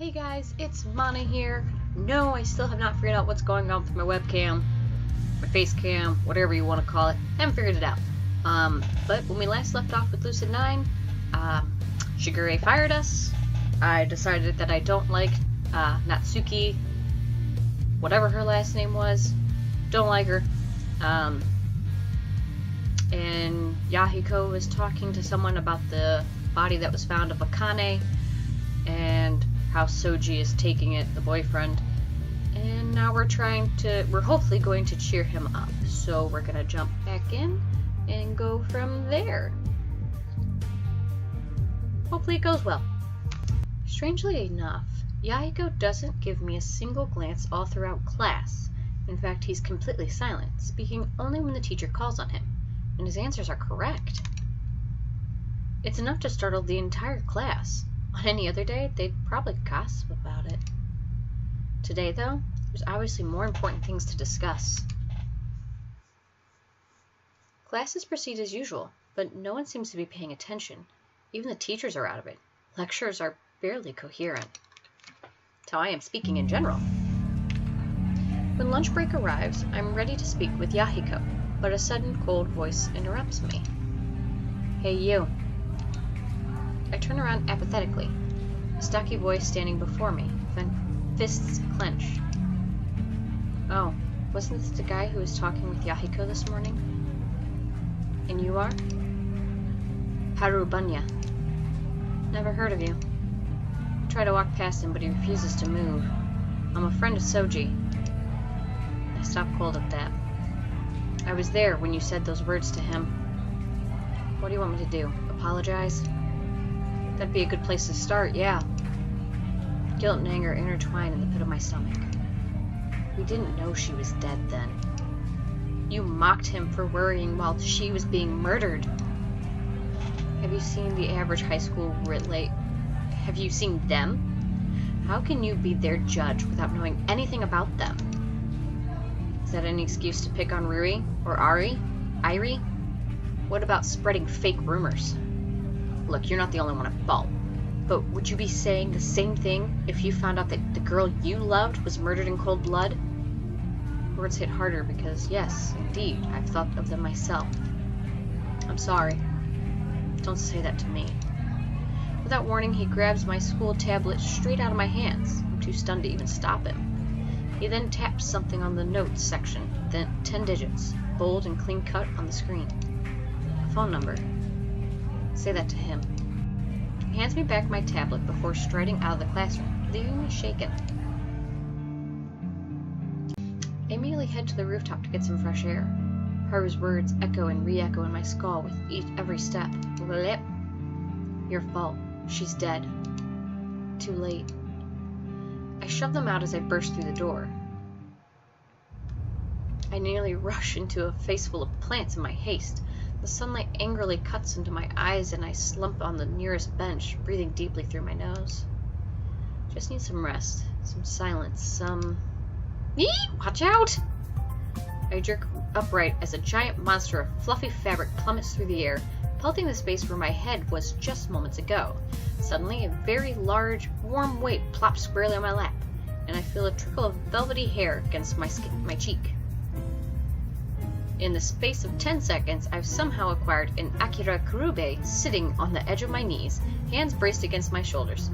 Hey guys, it's Mana here. No, I still have not figured out what's going on with my webcam, my face cam, whatever you want to call it. I haven't figured it out. But when we last left off with Lucid9, Shigure fired us. I decided that I don't like Natsuki, whatever her last name was. Don't like her. And Yahiko was talking to someone about the body that was found of Akane, and how Soji is taking it, the boyfriend. And now we're hopefully going to cheer him up. So we're gonna jump back in and go from there. Hopefully it goes well. Strangely enough, Yahiko doesn't give me a single glance all throughout class. In fact, he's completely silent, speaking only when the teacher calls on him. And his answers are correct. It's enough to startle the entire class. On any other day, they'd probably gossip about it. Today, though, there's obviously more important things to discuss. Classes proceed as usual, but no one seems to be paying attention. Even the teachers are out of it. Lectures are barely coherent. That's how I am speaking in general. When lunch break arrives, I'm ready to speak with Yahiko, but a sudden cold voice interrupts me. Hey, you. I turn around apathetically, a stocky voice standing before me, then fists clenched. Oh, wasn't this the guy who was talking with Yahiko this morning? And you are? Haru Bunya. Never heard of you. I try to walk past him, but he refuses to move. I'm a friend of Soji. I stop cold at that. I was there when you said those words to him. What do you want me to do? Apologize? That'd be a good place to start, yeah. Guilt and anger intertwine in the pit of my stomach. We didn't know she was dead then. You mocked him for worrying while she was being murdered. Have you seen the average high school relate? Have you seen them? How can you be their judge without knowing anything about them? Is that any excuse to pick on Rui or Irie? What about spreading fake rumors? Look, you're not the only one at fault. But would you be saying the same thing if you found out that the girl you loved was murdered in cold blood? Words hit harder because, yes, indeed, I've thought of them myself. I'm sorry. Don't say that to me. Without warning, he grabs my school tablet straight out of my hands. I'm too stunned to even stop him. He then taps something on the notes section, then 10 digits, bold and clean cut on the screen. A phone number. Say that to him. He hands me back my tablet before striding out of the classroom, leaving me shaken. I immediately head to the rooftop to get some fresh air. Haru's words echo and re-echo in my skull with every step. Blip. Your fault. She's dead. Too late. I shove them out as I burst through the door. I nearly rush into a face full of plants in my haste. The sunlight angrily cuts into my eyes and I slump on the nearest bench, breathing deeply through my nose. Just need some rest, some silence, some... Eee! Watch out! I jerk upright as a giant monster of fluffy fabric plummets through the air, pelting the space where my head was just moments ago. Suddenly, a very large, warm weight plops squarely on my lap, and I feel a trickle of velvety hair against my cheek. In the space of 10 seconds, I've somehow acquired an Akira Kurube sitting on the edge of my knees, hands braced against my shoulders,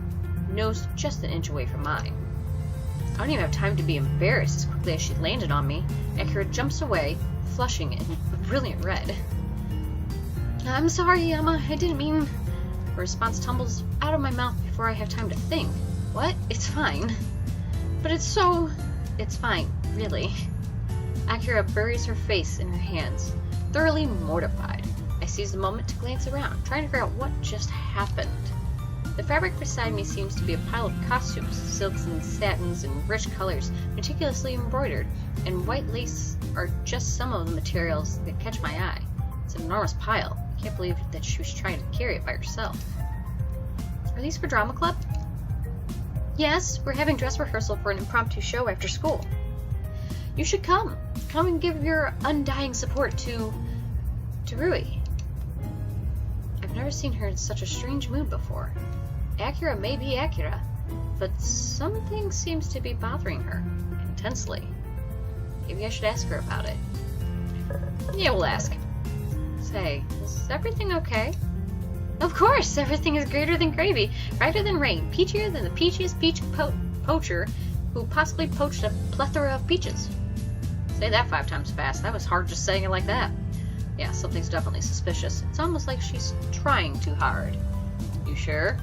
nose just an inch away from mine. I don't even have time to be embarrassed as quickly as she landed on me. Akira jumps away, flushing in brilliant red. I'm sorry, Yama, I didn't mean... A response tumbles out of my mouth before I have time to think. What? It's fine. But it's fine, really. Akira buries her face in her hands, thoroughly mortified. I seize the moment to glance around, trying to figure out what just happened. The fabric beside me seems to be a pile of costumes, silks and satins in rich colors, meticulously embroidered, and white lace are just some of the materials that catch my eye. It's an enormous pile. I can't believe that she was trying to carry it by herself. Are these for drama club? Yes, we're having dress rehearsal for an impromptu show after school. You should come. Come and give your undying support to Rui. I've never seen her in such a strange mood before. Akira may be Akira, but something seems to be bothering her intensely. Maybe I should ask her about it. Yeah, we'll ask. Say, is everything okay? Of course, everything is greater than gravy, brighter than rain, peachier than the peachiest peach poacher who possibly poached a plethora of peaches. Say that 5 times fast. That was hard just saying it like that. Yeah, something's definitely suspicious. It's almost like she's trying too hard. You sure?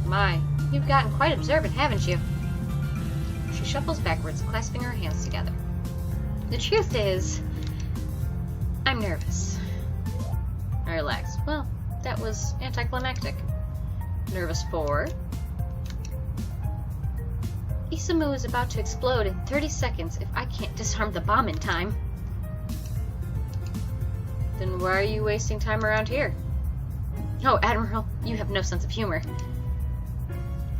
My, you've gotten quite observant, haven't you? She shuffles backwards, clasping her hands together. The truth is, I'm nervous. I relax. Well, that was anticlimactic. Nervous for? Isamu is about to explode in 30 seconds if I can't disarm the bomb in time. Then why are you wasting time around here? Oh, Admiral, you have no sense of humor.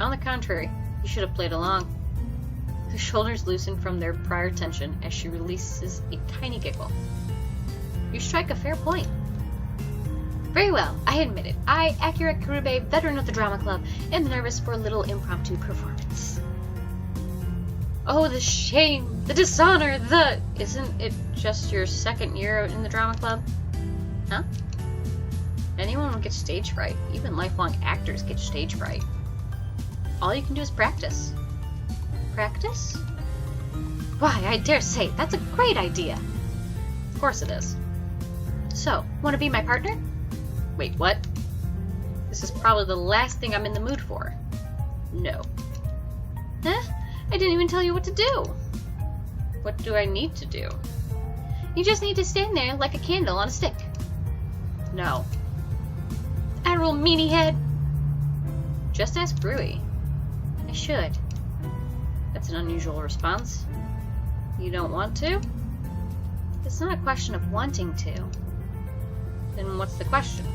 On the contrary, you should have played along. Her shoulders loosen from their prior tension as she releases a tiny giggle. You strike a fair point. Very well, I admit it. I, Akira Kurube, veteran of the drama club, am nervous for a little impromptu performance. Oh, the shame, the dishonor, the... Isn't it just your 2nd year in the drama club? Huh? Anyone will get stage fright. Even lifelong actors get stage fright. All you can do is practice. Practice? Why, I dare say, that's a great idea. Of course it is. So, want to be my partner? Wait, what? This is probably the last thing I'm in the mood for. No. Huh? I didn't even tell you what to do. What do I need to do? You just need to stand there like a candle on a stick. No. Admiral Meanie Head. Just ask Rui. I should. That's an unusual response. You don't want to? It's not a question of wanting to. Then what's the question?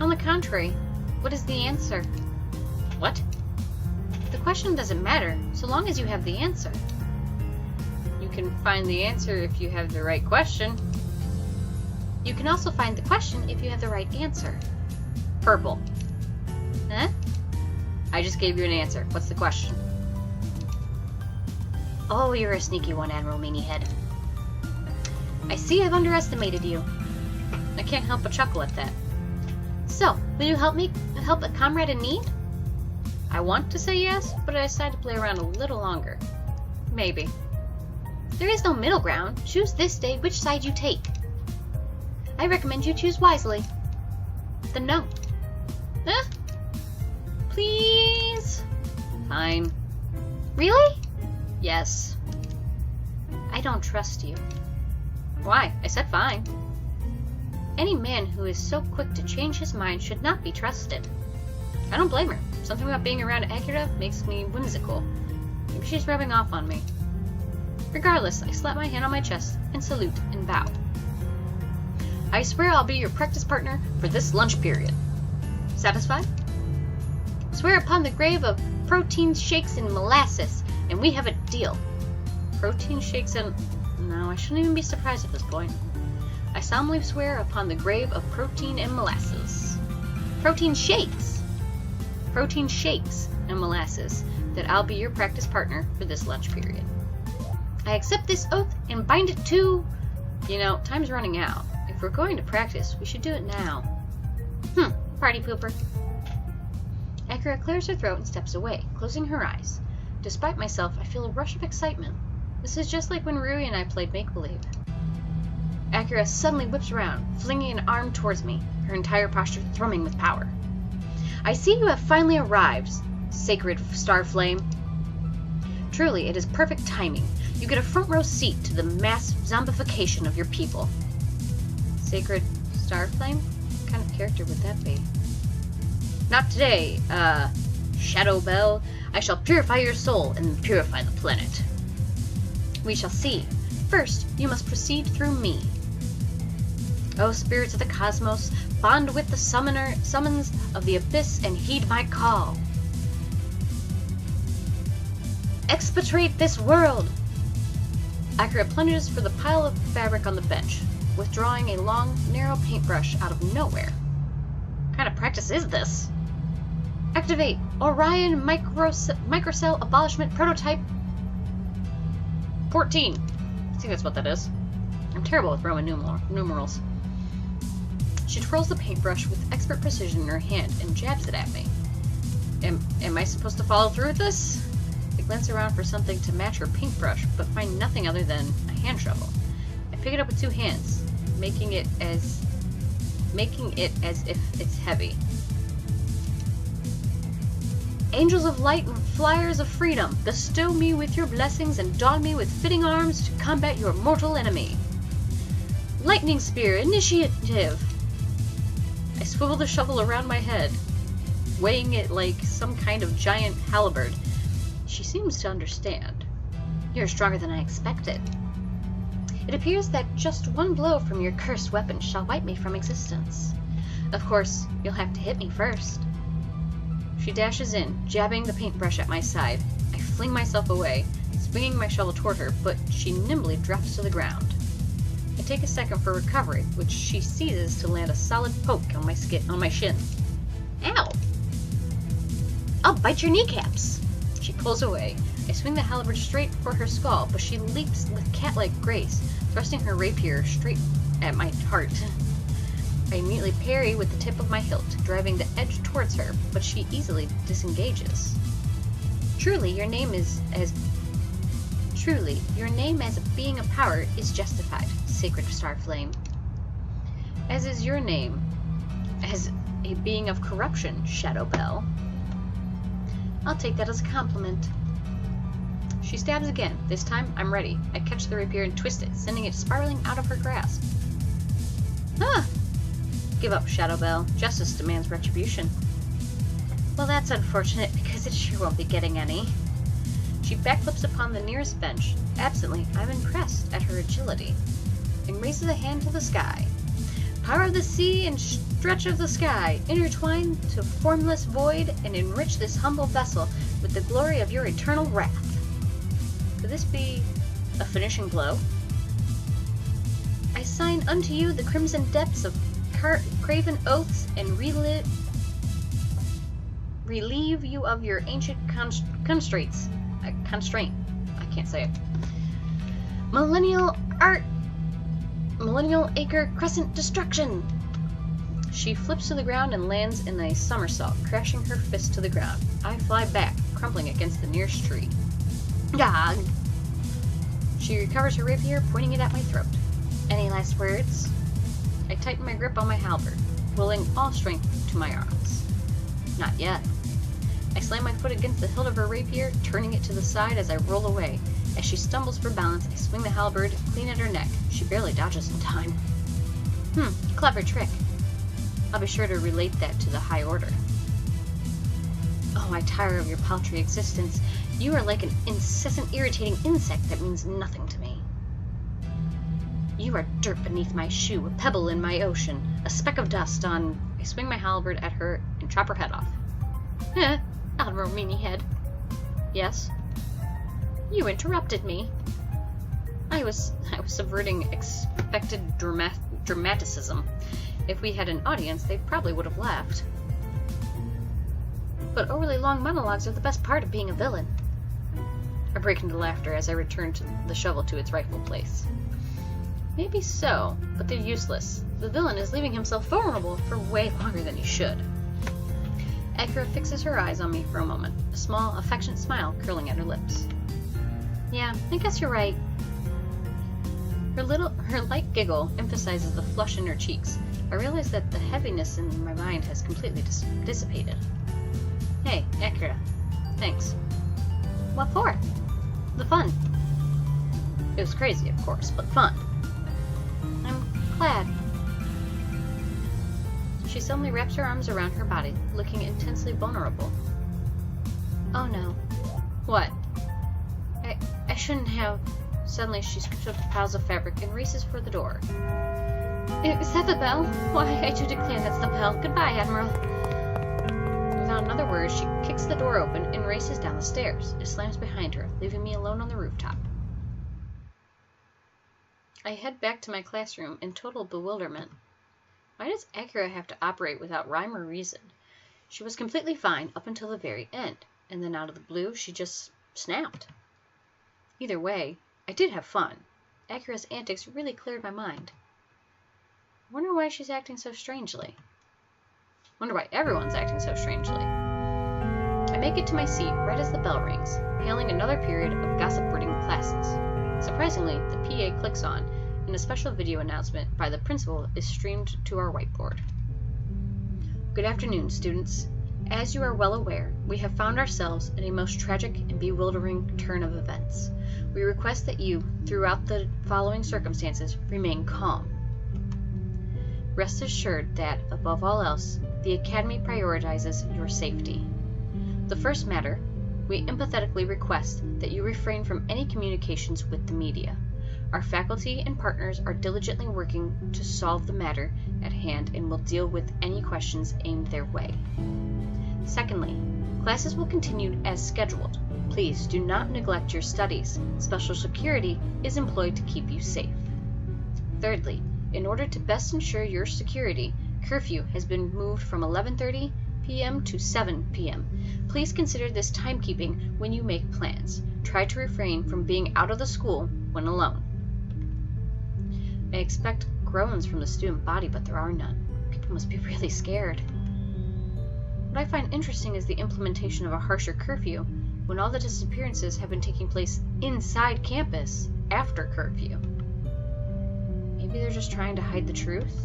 On the contrary, what is the answer? What? The question doesn't matter, so long as you have the answer. You can find the answer if you have the right question. You can also find the question if you have the right answer. Purple. Huh? I just gave you an answer. What's the question? Oh, you're a sneaky one, Admiral Meanie Head. I see I've underestimated you. I can't help but chuckle at that. So, will you help a comrade in need? I want to say yes, but I decided to play around a little longer. Maybe. There is no middle ground. Choose this day which side you take. I recommend you choose wisely. Then no. Huh? Please? Fine. Really? Yes. I don't trust you. Why? I said fine. Any man who is so quick to change his mind should not be trusted. I don't blame her. Something about being around Akira makes me whimsical. Maybe she's rubbing off on me. Regardless, I slap my hand on my chest and salute and bow. I swear I'll be your practice partner for this lunch period. Satisfied? Swear upon the grave of protein shakes and molasses, and we have a deal. Protein shakes and... No, I shouldn't even be surprised at this point. I solemnly swear upon the grave of protein and molasses. Protein shakes! Protein shakes and molasses, that I'll be your practice partner for this lunch period. I accept this oath and bind it to... You know, time's running out. If we're going to practice, we should do it now. Party pooper. Akira clears her throat and steps away, closing her eyes. Despite myself, I feel a rush of excitement. This is just like when Rui and I played make-believe. Akira suddenly whips around, flinging an arm towards me, her entire posture thrumming with power. I see you have finally arrived, sacred star flame. Truly, it is perfect timing. You get a front row seat to the mass zombification of your people. Sacred star flame? What kind of character would that be? Not today, Shadow Bell. I shall purify your soul and purify the planet. We shall see. First, you must proceed through me. O spirits of the cosmos, bond with the summons of the abyss and heed my call. Expatriate this world! Akira plunges for the pile of fabric on the bench, withdrawing a long, narrow paintbrush out of nowhere. What kind of practice is this? Activate Orion Microcell Abolishment Prototype 14. I think that's what that is. I'm terrible with Roman numerals. She twirls the paintbrush with expert precision in her hand and jabs it at me. Am I supposed to follow through with this? I glance around for something to match her paintbrush, but find nothing other than a hand shovel. I pick it up with two hands, making it as if it's heavy. Angels of light and flyers of freedom, bestow me with your blessings and don me with fitting arms to combat your mortal enemy. Lightning spear, initiative! I swivel the shovel around my head, weighing it like some kind of giant halberd. She seems to understand. You're stronger than I expected. It appears that just one blow from your cursed weapon shall wipe me from existence. Of course, you'll have to hit me first. She dashes in, jabbing the paintbrush at my side. I fling myself away, swinging my shovel toward her, but she nimbly drops to the ground. I take a second for recovery, which she seizes to land a solid poke on my shin. Ow! I'll bite your kneecaps! She pulls away. I swing the halberd straight for her skull, but she leaps with cat-like grace, thrusting her rapier straight at my heart. I immediately parry with the tip of my hilt, driving the edge towards her, but she easily disengages. Truly, your name as a being of power is justified, sacred Starflame. As is your name as a being of corruption, Shadowbell. I'll take that as a compliment. She stabs again. This time, I'm ready. I catch the rapier and twist it, sending it spiraling out of her grasp. Ah! Give up, Shadowbell. Justice demands retribution. Well, that's unfortunate, because it sure won't be getting any. She backflips upon the nearest bench. Absently, I'm impressed at her agility, and raises a hand to the sky. Power of the sea and stretch of the sky, intertwine to formless void, and enrich this humble vessel with the glory of your eternal wrath. Could this be a finishing blow? I sign unto you the crimson depths of craven oaths and relieve you of your ancient constraints. Constraint. I can't say it. Millennial Acre Crescent Destruction. She flips to the ground and lands in a somersault, crashing her fist to the ground. I fly back, crumpling against the nearest tree. Gah! She recovers her rapier, pointing it at my throat. Any last words? I tighten my grip on my halberd, willing all strength to my arms. Not yet. I slam my foot against the hilt of her rapier, turning it to the side as I roll away. As she stumbles for balance, I swing the halberd clean at her neck. She barely dodges in time. Clever trick. I'll be sure to relate that to the High Order. Oh, I tire of your paltry existence. You are like an incessant, irritating insect that means nothing to me. You are dirt beneath my shoe, a pebble in my ocean, a speck of dust on... I swing my halberd at her and chop her head off. Admiral Meanyhead. Yes? You interrupted me. I was subverting expected dramaticism. If we had an audience, they probably would have laughed. But overly long monologues are the best part of being a villain. I break into laughter as I return the shovel to its rightful place. Maybe so, but they're useless. The villain is leaving himself vulnerable for way longer than he should. Akira fixes her eyes on me for a moment, a small, affectionate smile curling at her lips. Yeah, I guess you're right. Her light giggle emphasizes the flush in her cheeks. I realize that the heaviness in my mind has completely dissipated. Hey, Akira. Thanks. What for? The fun. It was crazy, of course, but fun. I'm glad. She suddenly wraps her arms around her body, looking intensely vulnerable. Oh no. What? I shouldn't have... Suddenly she scoops up the piles of fabric and races for the door. Is that the bell? Why, I do declare that's the bell. Goodbye, Admiral. Without another word, she kicks the door open and races down the stairs. It slams behind her, leaving me alone on the rooftop. I head back to my classroom in total bewilderment. Why does Akira have to operate without rhyme or reason? She was completely fine up until the very end, and then out of the blue she just snapped. Either way, I did have fun. Acura's antics really cleared my mind. I wonder why she's acting so strangely. Wonder why everyone's acting so strangely. I make it to my seat right as the bell rings, hailing another period of gossip-ridding classes. Surprisingly, the PA clicks on, and a special video announcement by the principal is streamed to our whiteboard. Good afternoon, students. As you are well aware, we have found ourselves in a most tragic and bewildering turn of events. We request that you, throughout the following circumstances, remain calm. Rest assured that, above all else, the Academy prioritizes your safety. The first matter, we empathetically request that you refrain from any communications with the media. Our faculty and partners are diligently working to solve the matter at hand and will deal with any questions aimed their way. Secondly, classes will continue as scheduled. Please do not neglect your studies. Special security is employed to keep you safe. Thirdly, in order to best ensure your security, curfew has been moved from 11:30 p.m. to 7 p.m. Please consider this timekeeping when you make plans. Try to refrain from being out of the school when alone. I expect groans from the student body, but there are none. People must be really scared. What I find interesting is the implementation of a harsher curfew when all the disappearances have been taking place inside campus after curfew. Maybe they're just trying to hide the truth?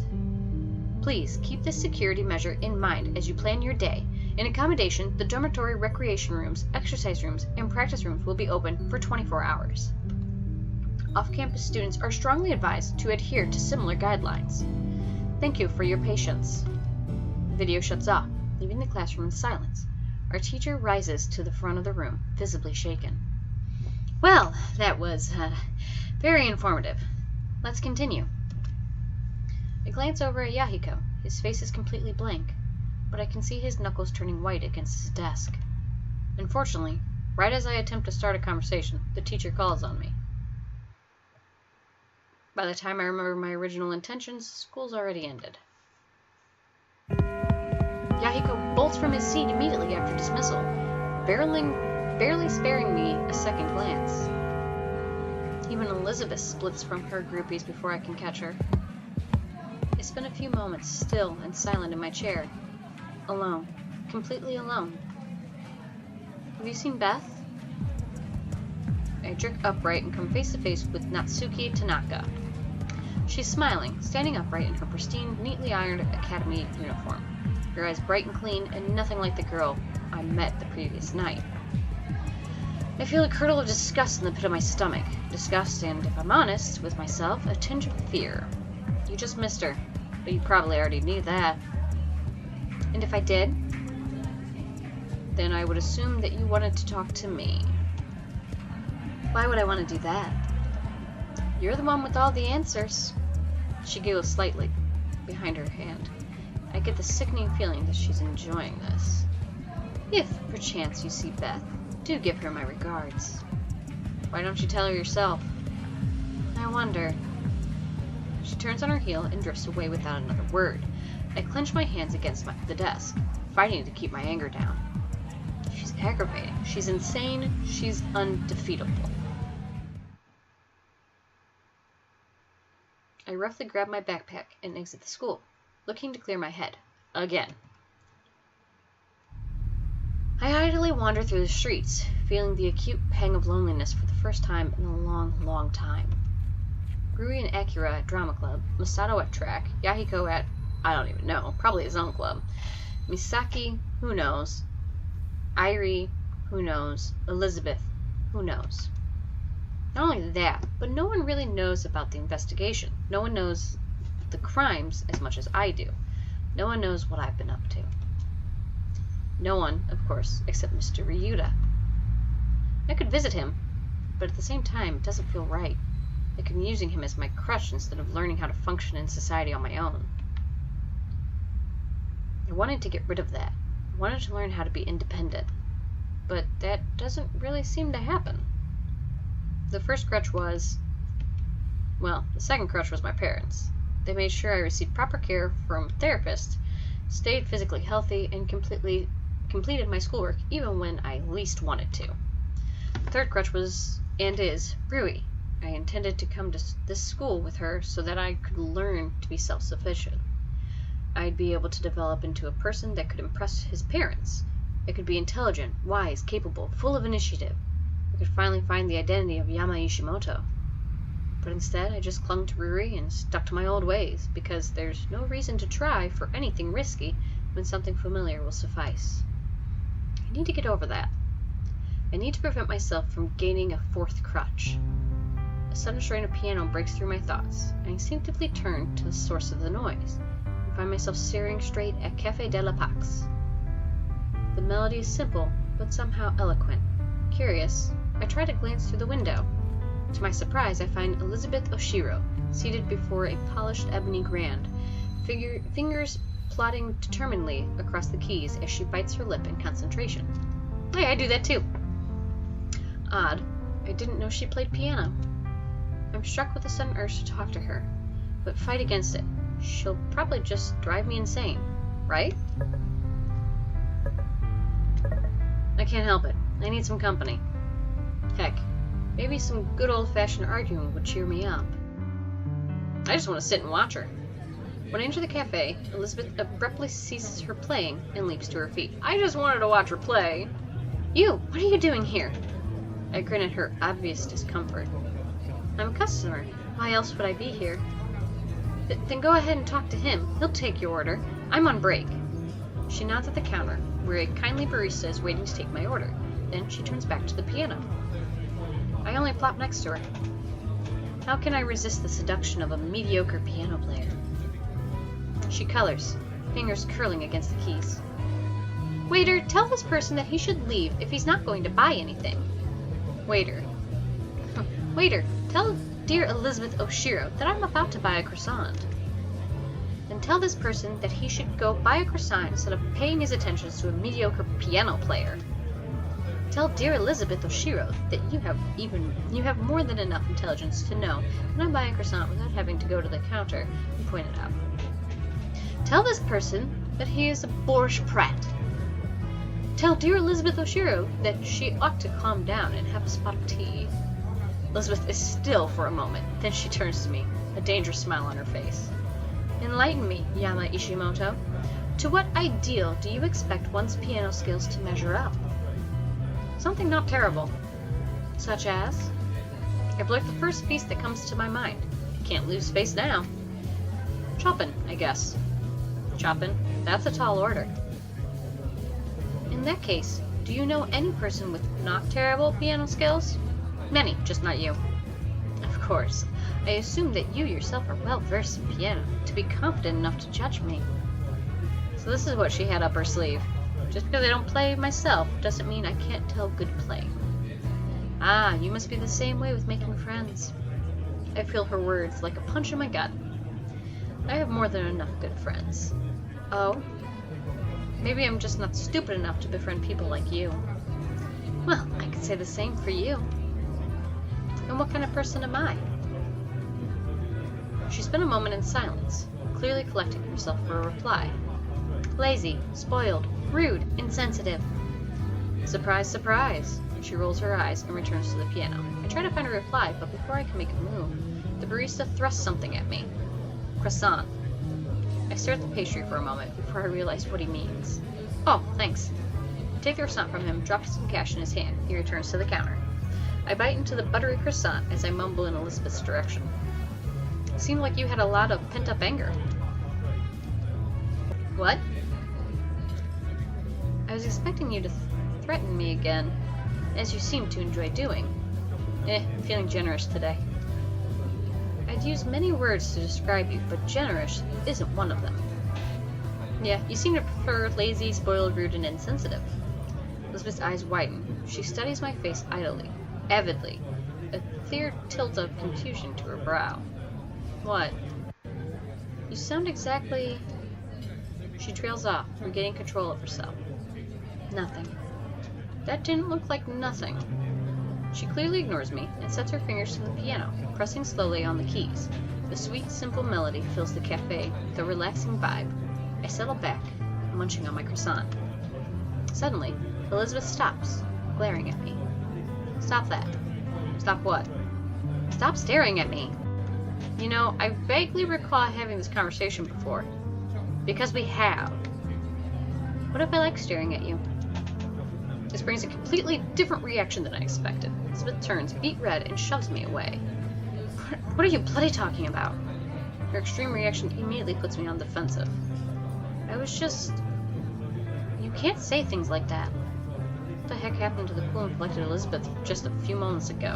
Please keep this security measure in mind as you plan your day. In accommodation, the dormitory recreation rooms, exercise rooms, and practice rooms will be open for 24 hours. Off-campus students are strongly advised to adhere to similar guidelines. Thank you for your patience. The video shuts off, leaving the classroom in silence. Our teacher rises to the front of the room, visibly shaken. Well, that was very informative. Let's continue. I glance over at Yahiko. His face is completely blank, but I can see his knuckles turning white against his desk. Unfortunately, right as I attempt to start a conversation, the teacher calls on me. By the time I remember my original intentions, school's already ended. Yahiko bolts from his seat immediately after dismissal, barely sparing me a second glance. Even Elizabeth splits from her groupies before I can catch her. I spend a few moments still and silent in my chair, alone, completely alone. Have you seen Beth? I jerk upright and come face to face with Natsuki Tanaka. She's smiling, standing upright in her pristine, neatly ironed academy uniform. Her eyes bright and clean, and nothing like the girl I met the previous night. I feel a curdle of disgust in the pit of my stomach. Disgust and, if I'm honest with myself, a tinge of fear. You just missed her, but you probably already knew that. And if I did, then I would assume that you wanted to talk to me. Why would I want to do that? You're the one with all the answers. She giggles slightly, behind her hand. I get the sickening feeling that she's enjoying this. If, perchance, you see Beth, do give her my regards. Why don't you tell her yourself? I wonder. She turns on her heel and drifts away without another word. I clench my hands against the desk, fighting to keep my anger down. She's aggravating. She's insane. She's undefeatable. I roughly grab my backpack and exit the school, looking to clear my head. Again. I idly wander through the streets, feeling the acute pang of loneliness for the first time in a long, long time. Rui and Akira at drama club, Masato at track, Yahiko at, I don't even know, probably his own club. Misaki, who knows? Irie, who knows? Elizabeth, who knows? Not only that, but no one really knows about the investigation. No one knows the crimes as much as I do. No one knows what I've been up to. No one, of course, except Mr. Ryuta. I could visit him, but at the same time, it doesn't feel right. Like I'm using him as my crutch instead of learning how to function in society on my own. I wanted to get rid of that. I wanted to learn how to be independent. But that doesn't really seem to happen. The first crutch was... well, the second crutch was my parents. They made sure I received proper care from therapists stayed physically healthy, and completed my schoolwork even when I least wanted to. The third crutch was, and is, Rui. I intended to come to this school with her so that I could learn to be self-sufficient. I'd be able to develop into a person that could impress his parents. I could be intelligent, wise, capable, full of initiative. I could finally find the identity of Yama Ishimoto. But instead, I just clung to Ruri and stuck to my old ways, because there's no reason to try for anything risky when something familiar will suffice. I need to get over that. I need to prevent myself from gaining a fourth crutch. A sudden strain of piano breaks through my thoughts. I instinctively turn to the source of the noise, and find myself staring straight at Café de la Pax. The melody is simple, but somehow eloquent. Curious, I try to glance through the window. To my surprise, I find Elizabeth Oshiro, seated before a polished ebony grand, fingers plodding determinedly across the keys as she bites her lip in concentration. Hey, I do that too. Odd. I didn't know she played piano. I'm struck with a sudden urge to talk to her, but fight against it. She'll probably just drive me insane, right? I can't help it. I need some company. Heck, maybe some good old-fashioned arguing would cheer me up. I just want to sit and watch her. When I enter the cafe, Elizabeth abruptly ceases her playing and leaps to her feet. I just wanted to watch her play. You, what are you doing here? I grin at her obvious discomfort. I'm a customer. Why else would I be here? Then go ahead and talk to him. He'll take your order. I'm on break. She nods at the counter, where a kindly barista is waiting to take my order. Then she turns back to the piano. I only plop next to her. How can I resist the seduction of a mediocre piano player? She colors, fingers curling against the keys. Waiter, tell this person that he should leave if he's not going to buy anything. Waiter. Waiter, tell dear Elizabeth Oshiro that I'm about to buy a croissant. Then tell this person that he should go buy a croissant instead of paying his attentions to a mediocre piano player. Tell dear Elizabeth Oshiro that you have more than enough intelligence to know that I'm buying a croissant without having to go to the counter and point it out. Tell this person that he is a boorish prat. Tell dear Elizabeth Oshiro that she ought to calm down and have a spot of tea. Elizabeth is still for a moment, then she turns to me, a dangerous smile on her face. Enlighten me, Yama Ishimoto. To what ideal do you expect one's piano skills to measure up? Something not terrible. Such as? I blurt the first piece that comes to my mind. I can't lose face now. Chopin, I guess. Chopin? That's a tall order. In that case, do you know any person with not terrible piano skills? Many, just not you. Of course. I assume that you yourself are well versed in piano to be confident enough to judge me. So this is what she had up her sleeve. Just because I don't play myself doesn't mean I can't tell good playing. Ah, you must be the same way with making friends. I feel her words like a punch in my gut. I have more than enough good friends. Oh? Maybe I'm just not stupid enough to befriend people like you. Well, I could say the same for you. And what kind of person am I? She spent a moment in silence, clearly collecting herself for a reply. Lazy, spoiled, rude, insensitive. Surprise, surprise. She rolls her eyes and returns to the piano. I try to find a reply, but before I can make a move, the barista thrusts something at me. Croissant. I stare at the pastry for a moment before I realize what he means. Oh, thanks. I take the croissant from him, drop some cash in his hand. He returns to the counter. I bite into the buttery croissant as I mumble in Elizabeth's direction. It seemed like you had a lot of pent-up anger. What? I was expecting you to threaten me again, as you seem to enjoy doing. I'm feeling generous today. I'd use many words to describe you, but generous isn't one of them. Yeah, you seem to prefer lazy, spoiled, rude, and insensitive. Elizabeth's eyes widen. She studies my face idly, avidly, a clear tilt of confusion to her brow. What? You sound exactly... She trails off, regaining control of herself. Nothing. That didn't look like nothing. She clearly ignores me and sets her fingers to the piano, pressing slowly on the keys. The sweet, simple melody fills the cafe with a relaxing vibe. I settle back, munching on my croissant. Suddenly, Elizabeth stops, glaring at me. Stop that. Stop what? Stop staring at me. You know, I vaguely recall having this conversation before. Because we have. What if I like staring at you? This brings a completely different reaction than I expected. Elizabeth turns, beet red, and shoves me away. What are you bloody talking about? Her extreme reaction immediately puts me on the defensive. I was just... You can't say things like that. What the heck happened to the cool and collected Elizabeth just a few moments ago?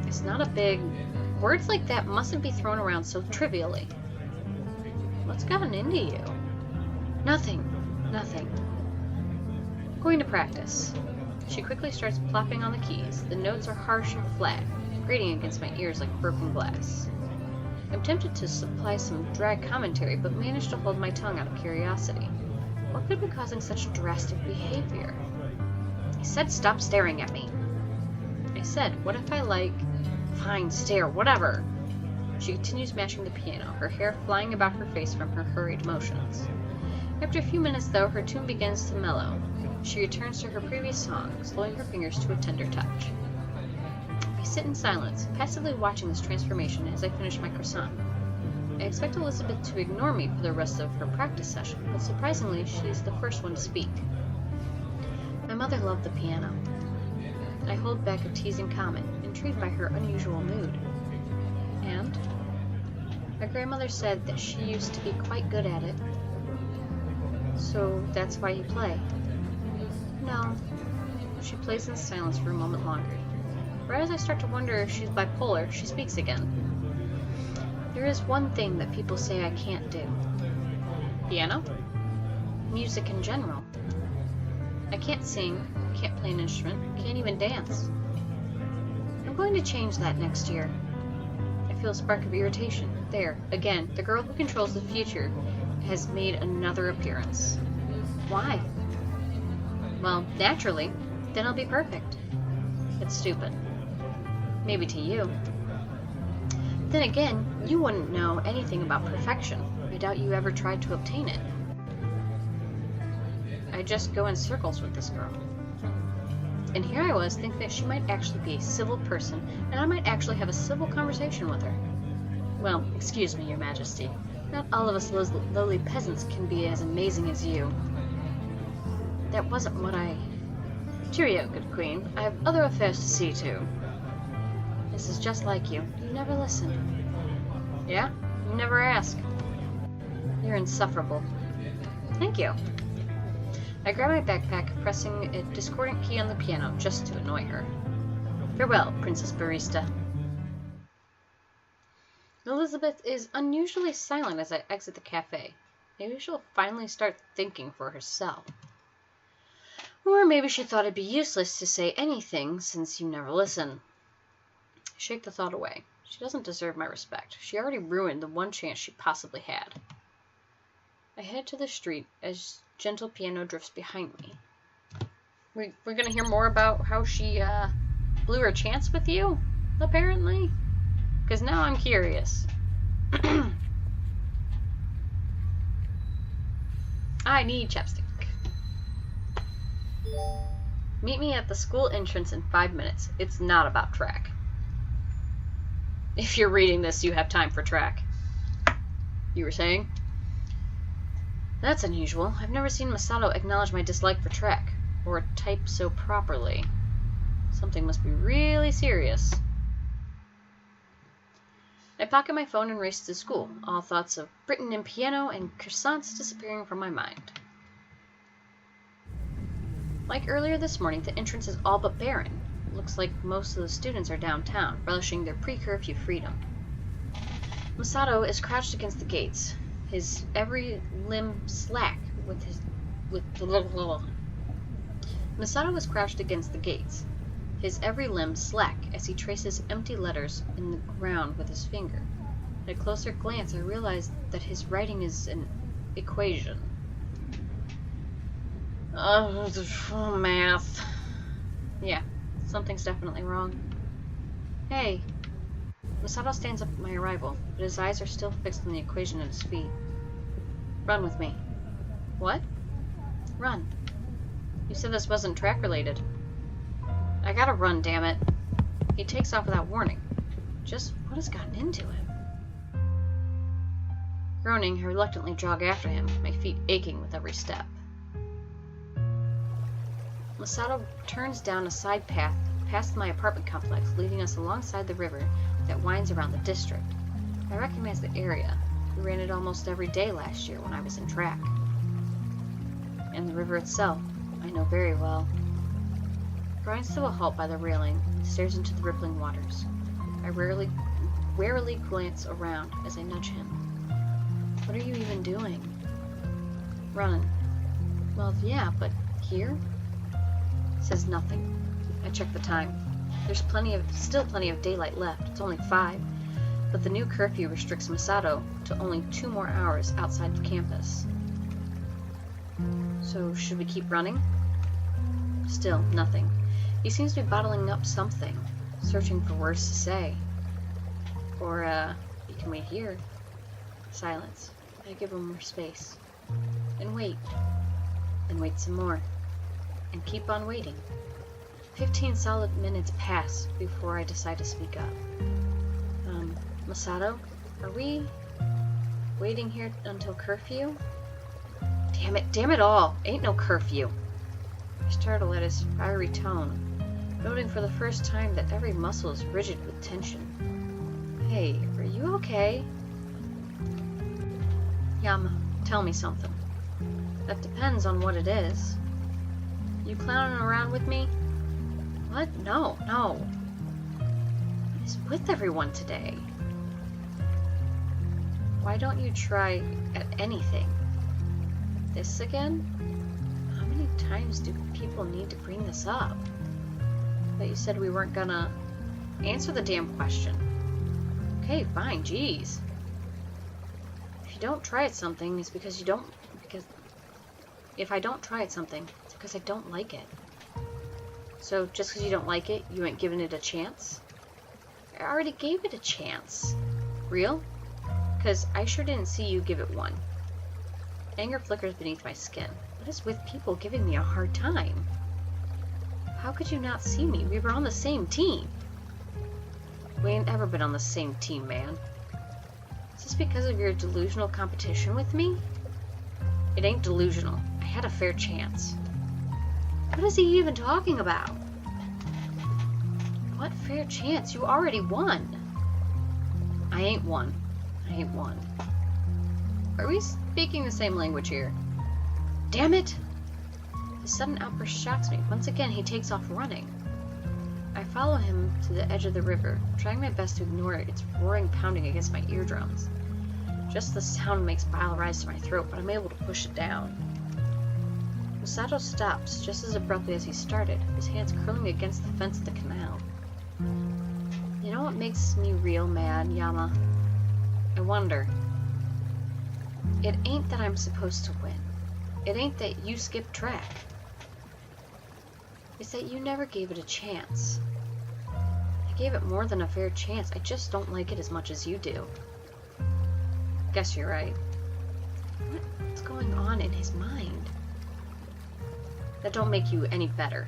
It's not a big... Words like that mustn't be thrown around so trivially. What's gotten into you? Nothing. Nothing. I'm going to practice. She quickly starts plopping on the keys. The notes are harsh and flat, grating against my ears like broken glass. I'm tempted to supply some dry commentary, but manage to hold my tongue out of curiosity. What could be causing such drastic behavior? I said stop staring at me. I said, what if I like... Fine, stare, whatever. She continues mashing the piano, her hair flying about her face from her hurried motions. After a few minutes, though, her tune begins to mellow. She returns to her previous song, slowing her fingers to a tender touch. I sit in silence, passively watching this transformation as I finish my croissant. I expect Elizabeth to ignore me for the rest of her practice session, but surprisingly, she's the first one to speak. My mother loved the piano. I hold back a teasing comment, intrigued by her unusual mood. And? My grandmother said that she used to be quite good at it. So that's why you play? No. She plays in silence for a moment longer. Right as I start to wonder if she's bipolar, she speaks again. There is one thing that people say I can't do. Piano? Music in general. I can't sing, can't play an instrument, can't even dance. I'm going to change that next year. I feel a spark of irritation. There, again, the girl who controls the future has made another appearance. Why? Well, naturally, then I'll be perfect. It's stupid. Maybe to you. Then again, you wouldn't know anything about perfection. I doubt you ever tried to obtain it. I just go in circles with this girl. And here I was thinking that she might actually be a civil person, and I might actually have a civil conversation with her. Well, excuse me, Your Majesty. Not all of us lowly peasants can be as amazing as you. That wasn't what I... Cheerio, good queen. I have other affairs to see to. This is just like you. You never listen. Yeah? You never ask. You're insufferable. Thank you. I grab my backpack, pressing a discordant key on the piano just to annoy her. Farewell, Princess Barista. Elizabeth is unusually silent as I exit the cafe. Maybe she'll finally start thinking for herself. Or maybe she thought it'd be useless to say anything since you never listen. I shake the thought away. She doesn't deserve my respect. She already ruined the one chance she possibly had. I head to the street as gentle piano drifts behind me. We're gonna hear more about how she blew her chance with you, apparently? Because now I'm curious. I need chapstick. Meet me at the school entrance in 5 minutes. It's not about track. If you're reading this, you have time for track. You were saying? That's unusual. I've never seen Masato acknowledge my dislike for track, or type so properly. Something must be really serious. I pocket my phone and race to school, all thoughts of Britain and piano and croissants disappearing from my mind. Like earlier this morning, the entrance is all but barren. It looks like most of the students are downtown, relishing their pre-curfew freedom. Masato is crouched against the gates, his every limb slack Masato was crouched against the gates, his every limb slack as he traces empty letters in the ground with his finger. At a closer glance, I realized that his writing is an equation. Math. Yeah, something's definitely wrong. Hey. Masato stands up at my arrival, but his eyes are still fixed on the equation at his feet. Run with me. What? Run. You said this wasn't track related. I gotta run, damn it. He takes off without warning. Just what has gotten into him? Groaning, I reluctantly jog after him, my feet aching with every step. Masato turns down a side path past my apartment complex, leading us alongside the river that winds around the district. I recognize the area. We ran it almost every day last year when I was in track. And the river itself, I know very well. Grinds to a halt by the railing, stares into the rippling waters. I warily glance around as I nudge him. What are you even doing? Running. Well, yeah, but here? Says nothing. I check the time. There's still plenty of daylight left. It's only 5. But the new curfew restricts Masato to only 2 more hours outside the campus. So, should we keep running? Still, nothing. He seems to be bottling up something, searching for words to say. Or, you can wait here. Silence. I give him more space. And wait. And wait some more. And keep on waiting. 15 solid minutes pass before I decide to speak up. Masato, are we waiting here until curfew? Damn it all. Ain't no curfew. I startle at his fiery tone, noting for the first time that every muscle is rigid with tension. Hey, are you okay? Yama, tell me something. That depends on what it is. You clowning around with me? What? No. He's with everyone today. Why don't you try at anything? This again? How many times do people need to bring this up? But you said we weren't gonna answer the damn question. Okay, fine, jeez. If you don't try at something, it's because you don't... If I don't try at something, it's because I don't like it. So, just because you don't like it, you ain't giving it a chance? I already gave it a chance. Real? Because I sure didn't see you give it one. Anger flickers beneath my skin. What is with people giving me a hard time? How could you not see me? We were on the same team. We ain't ever been on the same team, man. Is this because of your delusional competition with me? It ain't delusional. I had a fair chance. What is he even talking about? What fair chance? You already won. I ain't won. Are we speaking the same language here? Damn it! His sudden outburst shocks me. Once again, he takes off running. I follow him to the edge of the river, trying my best to ignore its roaring pounding against my eardrums. Just the sound makes bile rise to my throat, but I'm able to push it down. Masato stops just as abruptly as he started, his hands curling against the fence of the canal. You know what makes me real mad, Yama? I wonder. It ain't that I'm supposed to win. It ain't that you skipped track. It's that you never gave it a chance. I gave it more than a fair chance. I just don't like it as much as you do. Guess you're right. What's going on in his mind? That don't make you any better.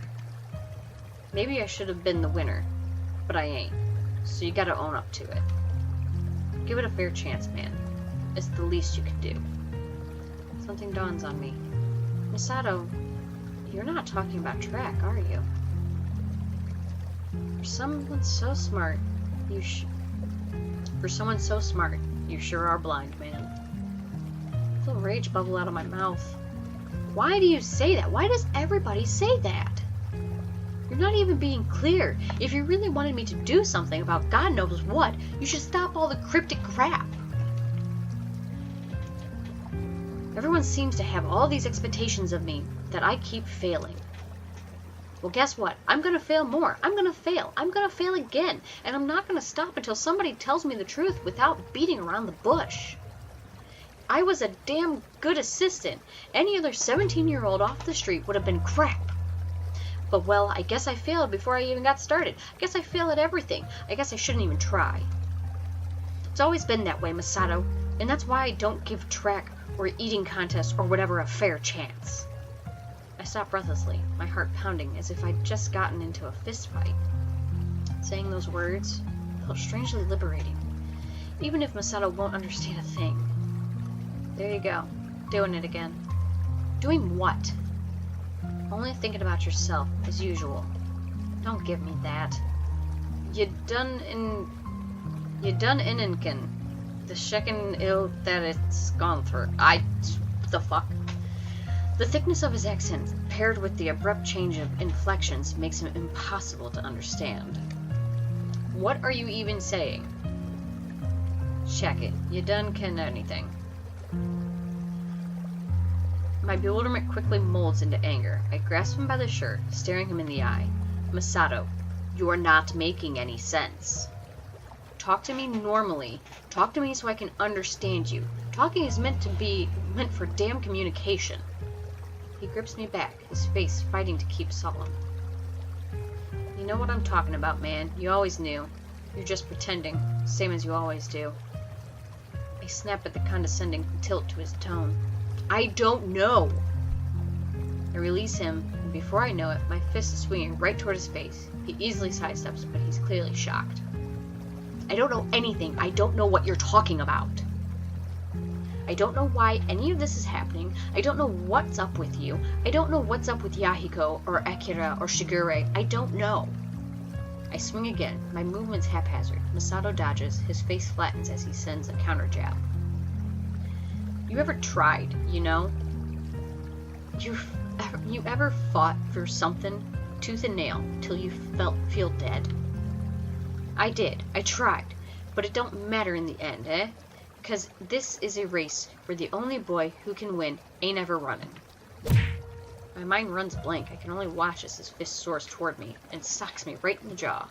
Maybe I should have been the winner, but I ain't. So you gotta own up to it. Give it a fair chance, man. It's the least you can do. Something dawns on me. Masato, you're not talking about track, are you? For someone so smart, you sure are blind, man. I feel rage bubble out of my mouth. Why do you say that? Why does everybody say that? You're not even being clear. If you really wanted me to do something about God knows what, you should stop all the cryptic crap. Everyone seems to have all these expectations of me that I keep failing. Well, guess what? I'm gonna fail more. I'm gonna fail. I'm gonna fail again. And I'm not gonna stop until somebody tells me the truth without beating around the bush. I was a damn good assistant. Any other 17-year-old off the street would have been crap. But, well, I guess I failed before I even got started. I guess I fail at everything. I guess I shouldn't even try. It's always been that way, Masato. And that's why I don't give track or eating contest, or whatever a fair chance. I stopped breathlessly, my heart pounding as if I'd just gotten into a fist fight. Saying those words felt strangely liberating, even if Masato won't understand a thing. There you go, doing it again. Doing what? Only thinking about yourself, as usual. Don't give me that. You done Inninkin. The second ill that it's gone through. What the fuck? The thickness of his accent, paired with the abrupt change of inflections, makes him impossible to understand. What are you even saying? Check it. You done ken anything. My bewilderment quickly molds into anger. I grasp him by the shirt, staring him in the eye. Masato, you are not making any sense. Talk to me normally. Talk to me so I can understand you. Talking is meant for damn communication. He grips me back, his face fighting to keep solemn. You know what I'm talking about, man. You always knew. You're just pretending, same as you always do. I snap at the condescending tilt to his tone. I don't know! I release him, and before I know it, my fist is swinging right toward his face. He easily sidesteps, but he's clearly shocked. I don't know anything. I don't know what you're talking about. I don't know why any of this is happening. I don't know what's up with you. I don't know what's up with Yahiko, or Akira, or Shigure. I don't know. I swing again, my movements haphazard. Masato dodges, his face flattens as he sends a counter jab. You ever tried, you know? You ever fought for something, tooth and nail, till you feel dead? I did. I tried. But it don't matter in the end, eh? Because this is a race where the only boy who can win ain't ever running. My mind runs blank. I can only watch as his fist soars toward me and socks me right in the jaw.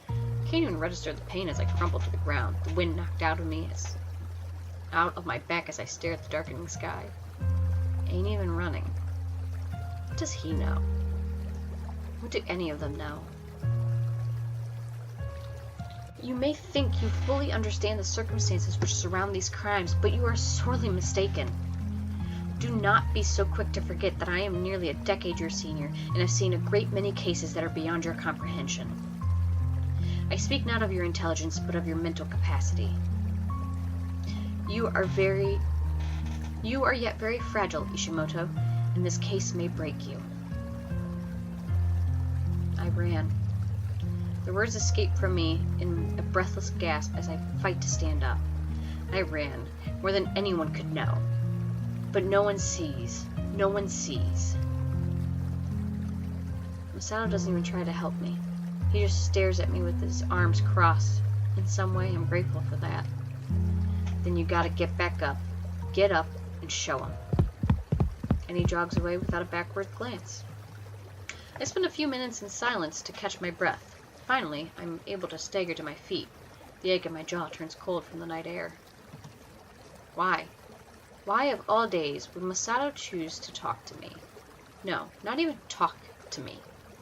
I can't even register the pain as I crumple to the ground, the wind knocked out of my back as I stare at the darkening sky. Ain't even running. What does he know? What do any of them know? You may think you fully understand the circumstances which surround these crimes, but you are sorely mistaken. Do not be so quick to forget that I am nearly a decade your senior, and have seen a great many cases that are beyond your comprehension. I speak not of your intelligence, but of your mental capacity. You are yet very fragile, Ishimoto, and this case may break you. I ran. The words escaped from me in a breathless gasp as I fight to stand up. I ran, more than anyone could know. But no one sees. No one sees. Masato doesn't even try to help me. He just stares at me with his arms crossed. In some way, I'm grateful for that. Then you gotta get back up. Get up and show him. And he jogs away without a backward glance. I spend a few minutes in silence to catch my breath. Finally, I'm able to stagger to my feet. The egg in my jaw turns cold from the night air. Why? Why of all days would Masato choose to talk to me? No, not even talk to me.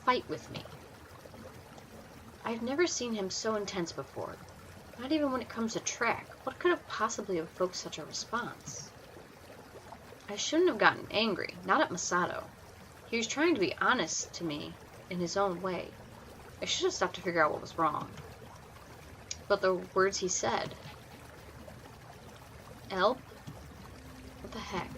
Fight with me. I've never seen him so intense before. Not even when it comes to track. What could have possibly evoked such a response? I shouldn't have gotten angry. Not at Masato. He was trying to be honest to me in his own way. I should have stopped to figure out what was wrong. But the words he said. Help? What the heck?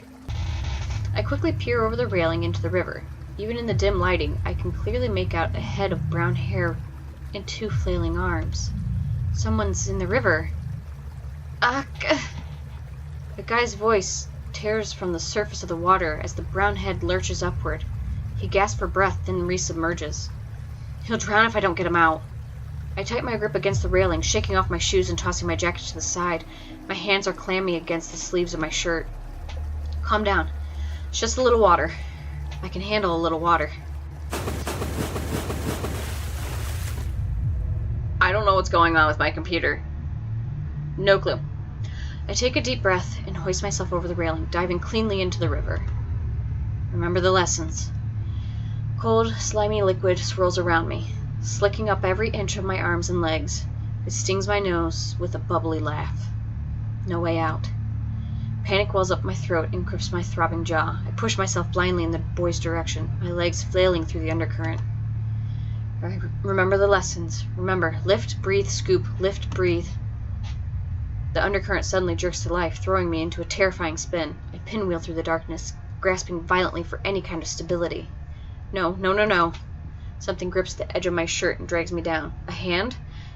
I quickly peer over the railing into the river. Even in the dim lighting, I can clearly make out a head of brown hair and two flailing arms. Someone's in the river. A guy's voice tears from the surface of the water as the brown head lurches upward. He gasps for breath, then resubmerges. He'll drown if I don't get him out. I tighten my grip against the railing, shaking off my shoes and tossing my jacket to the side. My hands are clammy against the sleeves of my shirt. Calm down. It's just a little water. I can handle a little water. I don't know what's going on with my computer. No clue. I take a deep breath and hoist myself over the railing, diving cleanly into the river. Remember the lessons. Cold, slimy liquid swirls around me, slicking up every inch of my arms and legs. It stings my nose with a bubbly laugh. No way out. Panic wells up my throat and grips my throbbing jaw. I push myself blindly in the boy's direction, my legs flailing through the undercurrent. I remember the lessons. Remember, lift, breathe, scoop, lift, breathe. The undercurrent suddenly jerks to life, throwing me into a terrifying spin. I pinwheel through the darkness, grasping violently for any kind of stability. No, no, no, no. Something grips the edge of my shirt and drags me down. A hand?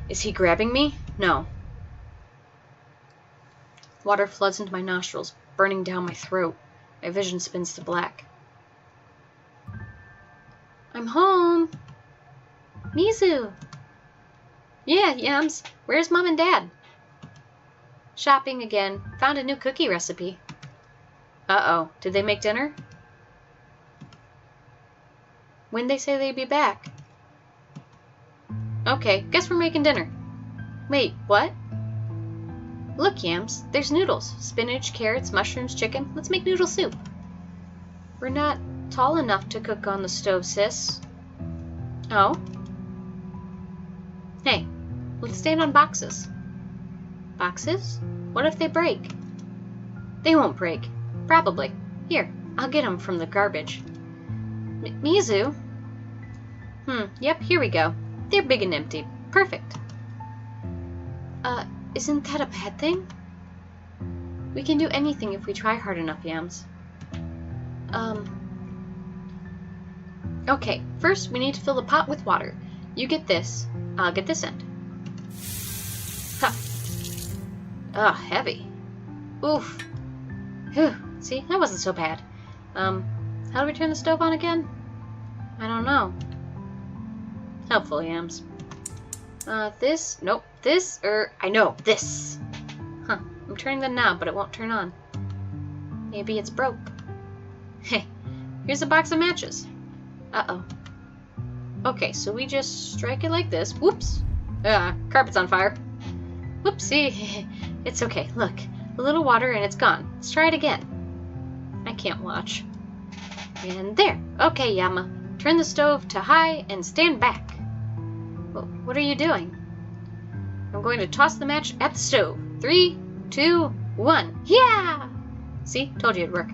Is he grabbing me? No. Water floods into my nostrils, burning down my throat. My vision spins to black. I'm home! Mizu! Yeah, Yams. Where's Mom and Dad? Shopping again. Found a new cookie recipe. Uh-oh. Did they make dinner? When'd they say they'd be back? Okay, guess we're making dinner. Wait, what? Look, Yams. There's noodles. Spinach, carrots, mushrooms, chicken. Let's make noodle soup. We're not tall enough to cook on the stove, sis. Oh? Hey, let's stand on boxes. Boxes? What if they break? They won't break. Probably. Here, I'll get them from the garbage. Mizu? Yep, here we go. They're big and empty. Perfect. Isn't that a bad thing? We can do anything if we try hard enough, Yams. Okay, first we need to fill the pot with water. You get this. I'll get this end. Ha! Ugh, heavy. Oof. Whew. See, that wasn't so bad. How do we turn the stove on again? I don't know. Helpful, Yams. This? Nope. This? I know. This! Huh. I'm turning the knob, but it won't turn on. Maybe it's broke. Hey, here's a box of matches. Uh-oh. Okay, so we just strike it like this. Whoops! Carpet's on fire. Whoopsie. It's okay. Look. A little water and it's gone. Let's try it again. I can't watch. And there. Okay, Yama. Turn the stove to high and stand back. What are you doing? I'm going to toss the match at the stove. 3, 2, 1. Yeah! See? Told you it'd work.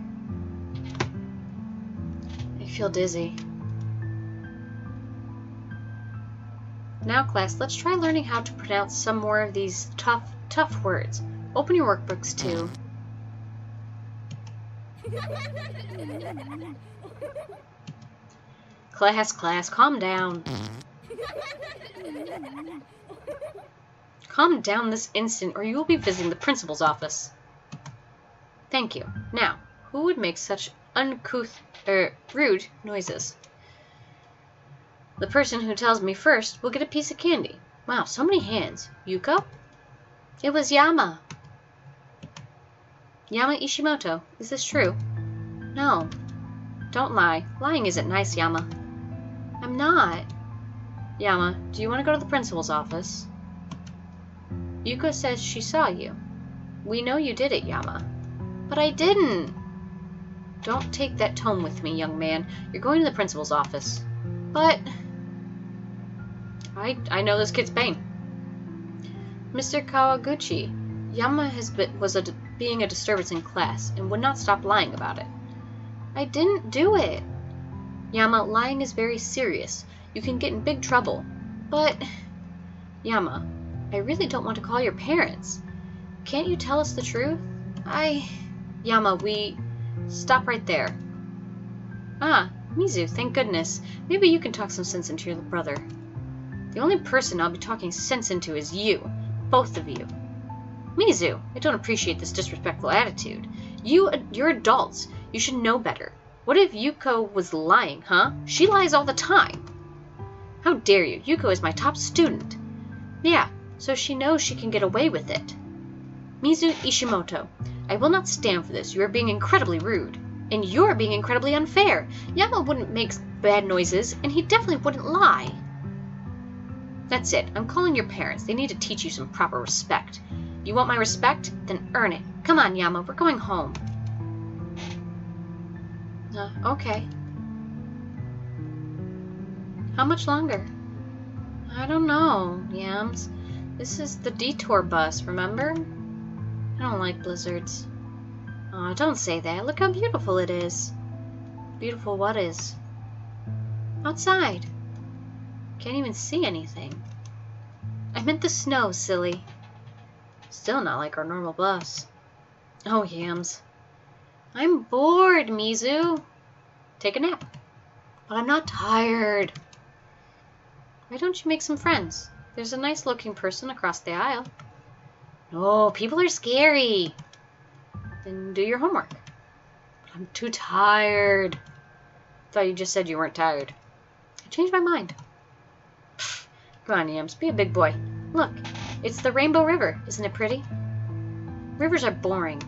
I feel dizzy. Now, class, let's try learning how to pronounce some more of these tough words. Open your workbooks, too. Class, calm down. Calm down this instant, or you will be visiting the principal's office. Thank you. Now, who would make such uncouth, rude noises? The person who tells me first will get a piece of candy. Wow, so many hands. Yuko? It was Yama. Yama Ishimoto, is this true? No. Don't lie. Lying isn't nice, Yama. I'm not. Yama, do you want to go to the principal's office? Yuko says she saw you. We know you did it, Yama. But I didn't. Don't take that tone with me, young man. You're going to the principal's office. But... I know this kid's pain. Mr. Kawaguchi, Yama was being a disturbance in class and would not stop lying about it. I didn't do it. Yama, lying is very serious. You can get in big trouble. But... Yama, I really don't want to call your parents. Can't you tell us the truth? Yama, Stop right there. Ah, Mizu, thank goodness. Maybe you can talk some sense into your brother. The only person I'll be talking sense into is you. Both of you. Mizu, I don't appreciate this disrespectful attitude. You're adults. You should know better. What if Yuko was lying, huh? She lies all the time. How dare you? Yuko is my top student. Yeah, so she knows she can get away with it. Mizu Ishimoto, I will not stand for this. You are being incredibly rude. And you're being incredibly unfair. Yama wouldn't make bad noises, and he definitely wouldn't lie. That's it. I'm calling your parents. They need to teach you some proper respect. You want my respect? Then earn it. Come on, Yama. We're going home. Okay. How much longer? I don't know, Yams. This is the detour bus, remember? I don't like blizzards. Oh, don't say that. Look how beautiful it is. Beautiful what is? Outside. Can't even see anything. I meant the snow, silly. Still not like our normal bus. Oh, yams. I'm bored, Mizu. Take a nap. But I'm not tired. Why don't you make some friends? There's a nice-looking person across the aisle. No, people are scary. Then do your homework. I'm too tired. Thought you just said you weren't tired. I changed my mind. Pfft. Come on, Yams, be a big boy. Look, it's the Rainbow River. Isn't it pretty? Rivers are boring.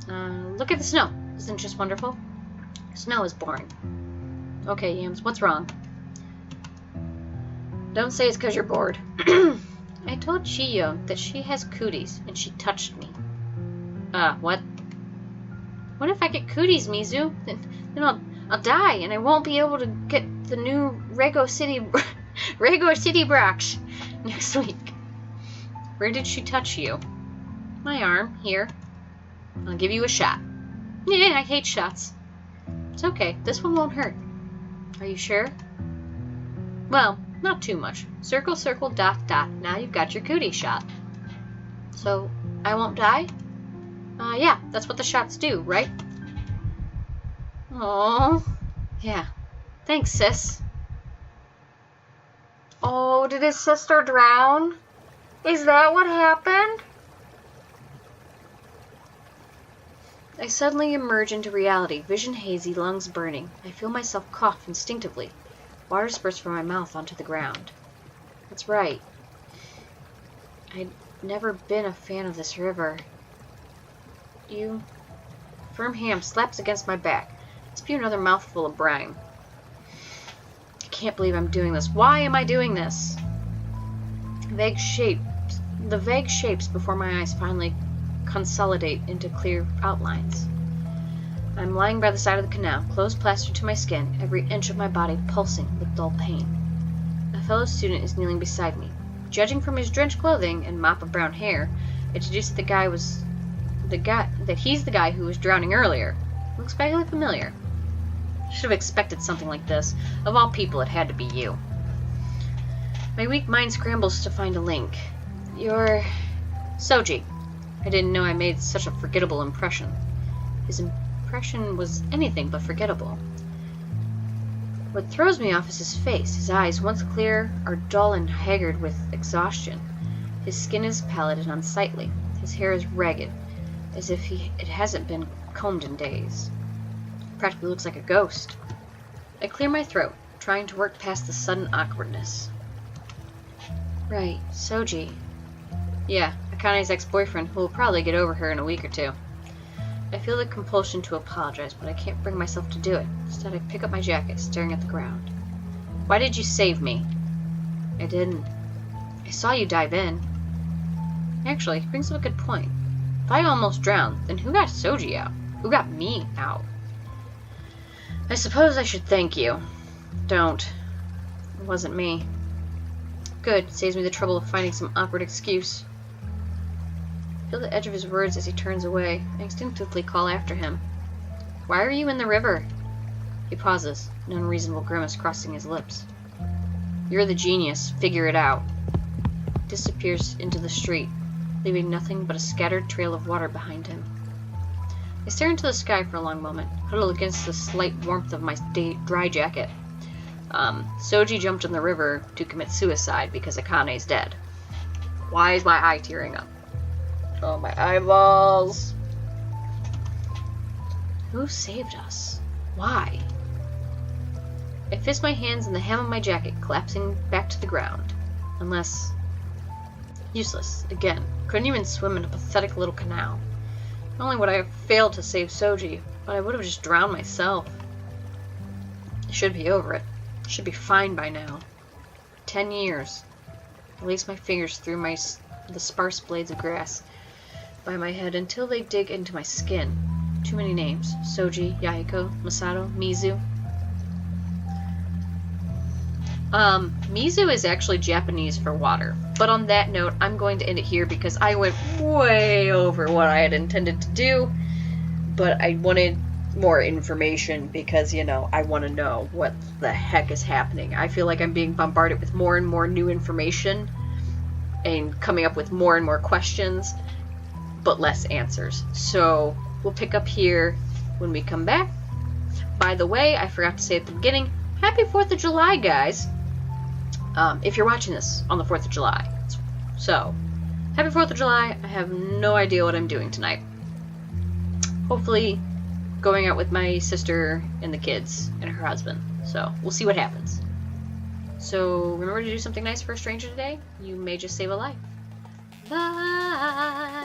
Look at the snow. Isn't it just wonderful? Snow is boring. Okay, Yams, what's wrong? Don't say it's because you're bored. I told Chiyo that she has cooties, and she touched me. What? What if I get cooties, Mizu? Then I'll die, and I won't be able to get the new Rego City Brox next week. Where did she touch you? My arm, here. I'll give you a shot. Yeah, I hate shots. It's okay, this one won't hurt. Are you sure? Well, not too much. Circle, circle, dot, dot. Now you've got your cootie shot. So, I won't die? Yeah, that's what the shots do, right? Oh, yeah. Thanks, sis. Oh, did his sister drown? Is that what happened? I suddenly emerge into reality, vision hazy, lungs burning. I feel myself cough instinctively. Water spurts from my mouth onto the ground. That's right. I'd never been a fan of this river. You... Firm hand slaps against my back. I spew another mouthful of brine. I can't believe I'm doing this. Why am I doing this? The vague shapes before my eyes finally consolidate into clear outlines. I'm lying by the side of the canal, clothes plastered to my skin, every inch of my body pulsing with dull pain. A fellow student is kneeling beside me. Judging from his drenched clothing and mop of brown hair, I deduced that he's the guy who was drowning earlier. Looks vaguely familiar. Should have expected something like this. Of all people, it had to be you. My weak mind scrambles to find a link. You're... Soji. I didn't know I made such a forgettable impression. His impression was anything but forgettable. What throws me off is his face. His eyes, once clear, are dull and haggard with exhaustion. His skin is pallid and unsightly. His hair is ragged, as if it hasn't been combed in days. Practically looks like a ghost. I clear my throat, trying to work past the sudden awkwardness. Right, Soji. Yeah, Akane's ex-boyfriend, who will probably get over her in a week or two. I feel the compulsion to apologize, but I can't bring myself to do it. Instead, I pick up my jacket, staring at the ground. Why did you save me? I didn't. I saw you dive in. Actually, he brings up a good point. If I almost drowned, then who got Soji out? Who got me out? I suppose I should thank you. Don't. It wasn't me. Good, saves me the trouble of finding some awkward excuse. I feel the edge of his words as he turns away. I instinctively call after him. Why are you in the river? He pauses, an unreasonable grimace crossing his lips. You're the genius. Figure it out. Disappears into the street, leaving nothing but a scattered trail of water behind him. I stare into the sky for a long moment, huddled against the slight warmth of my dry jacket. Soji jumped in the river to commit suicide because Akane's dead. Why is my eye tearing up? Oh, my eyeballs. Who saved us? Why? I fist my hands in the hem of my jacket, collapsing back to the ground. Unless... Useless. Again. Couldn't even swim in a pathetic little canal. Not only would I have failed to save Soji, but I would have just drowned myself. I should be over it. I should be fine by now. 10 years. I lace my fingers through the sparse blades of grass by my head until they dig into my skin. Too many names. Soji, Yahiko, Masato, Mizu. Mizu is actually Japanese for water. But on that note, I'm going to end it here because I went way over what I had intended to do. but I wanted more information because, you know, I want to know what the heck is happening. I feel like I'm being bombarded with more and more new information and coming up with more and more questions, but less answers. So we'll pick up here when we come back. By the way, I forgot to say at the beginning, happy 4th of July, guys. If you're watching this on the 4th of July. So, happy 4th of July. I have no idea what I'm doing tonight. Hopefully going out with my sister and the kids and her husband. So, we'll see what happens. So, remember to do something nice for a stranger today. You may just save a life. Bye!